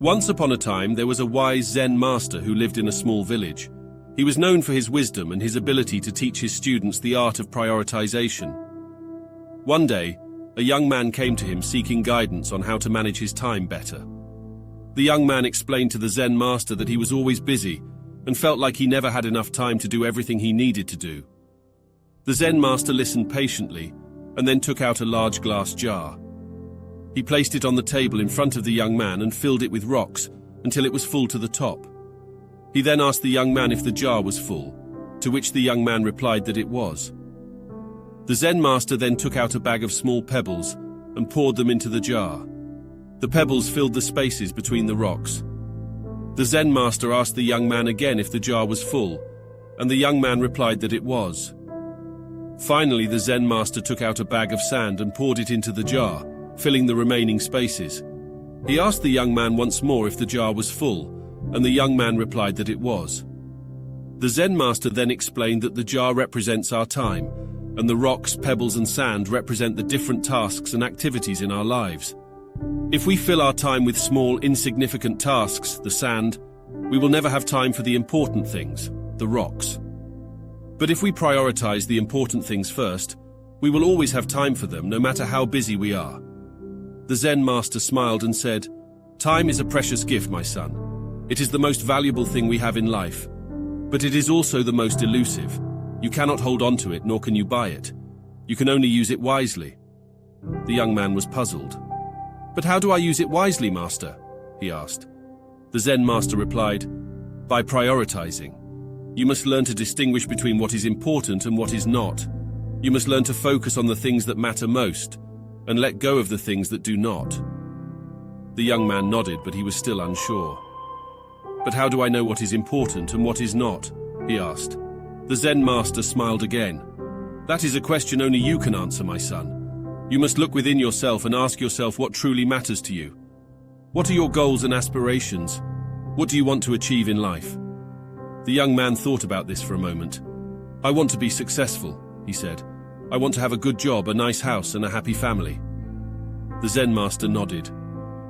Once upon a time, there was a wise Zen master who lived in a small village. He was known for his wisdom and his ability to teach his students the art of prioritization. One day, a young man came to him seeking guidance on how to manage his time better. The young man explained to the Zen master that he was always busy and felt like he never had enough time to do everything he needed to do. The Zen master listened patiently and then took out a large glass jar. He placed it on the table in front of the young man and filled it with rocks until it was full to the top. He then asked the young man if the jar was full, to which the young man replied that it was. The Zen master then took out a bag of small pebbles and poured them into the jar. The pebbles filled the spaces between the rocks. The Zen master asked the young man again if the jar was full, and the young man replied that it was. Finally, the Zen master took out a bag of sand and poured it into the jar, filling the remaining spaces. He asked the young man once more if the jar was full, and the young man replied that it was. The Zen master then explained that the jar represents our time, and the rocks, pebbles, and sand represent the different tasks and activities in our lives. If we fill our time with small, insignificant tasks, the sand, we will never have time for the important things, the rocks. But if we prioritize the important things first, we will always have time for them, no matter how busy we are. The Zen master smiled and said, "Time is a precious gift, my son. It is the most valuable thing we have in life, but it is also the most elusive. You cannot hold on to it, nor can you buy it. You can only use it wisely." The young man was puzzled. "But how do I use it wisely, master?" he asked. The Zen master replied, "By prioritizing. You must learn to distinguish between what is important and what is not. You must learn to focus on the things that matter most, and let go of the things that do not." The young man nodded, but he was still unsure. "But how do I know what is important and what is not?" he asked. The Zen master smiled again. "That is a question only you can answer, my son. You must look within yourself and ask yourself what truly matters to you. What are your goals and aspirations? What do you want to achieve in life?" The young man thought about this for a moment. "I want to be successful," he said. "I want to have a good job, a nice house, and a happy family." The Zen master nodded.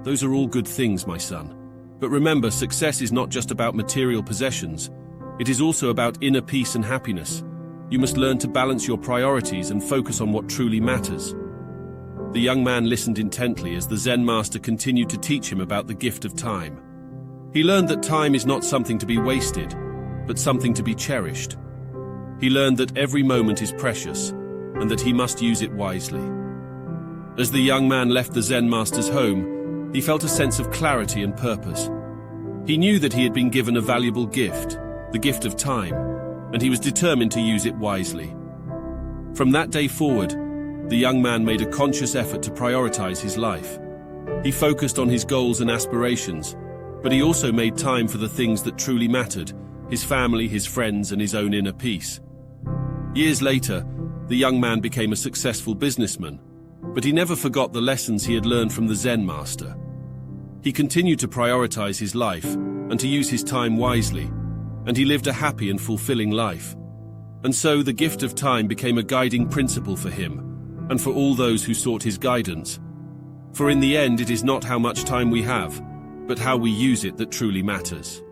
"Those are all good things, my son. But remember, success is not just about material possessions. It is also about inner peace and happiness. You must learn to balance your priorities and focus on what truly matters." The young man listened intently as the Zen master continued to teach him about the gift of time. He learned that time is not something to be wasted, but something to be cherished. He learned that every moment is precious, and that he must use it wisely. As the young man left the Zen master's home, he felt a sense of clarity and purpose. He knew that he had been given a valuable gift, the gift of time, and he was determined to use it wisely. From that day forward, the young man made a conscious effort to prioritize his life. He focused on his goals and aspirations, but he also made time for the things that truly mattered, his family, his friends, and his own inner peace. Years later, the young man became a successful businessman, but he never forgot the lessons he had learned from the Zen master. He continued to prioritize his life and to use his time wisely, and he lived a happy and fulfilling life. And so the gift of time became a guiding principle for him and for all those who sought his guidance. For in the end, it is not how much time we have, but how we use it that truly matters.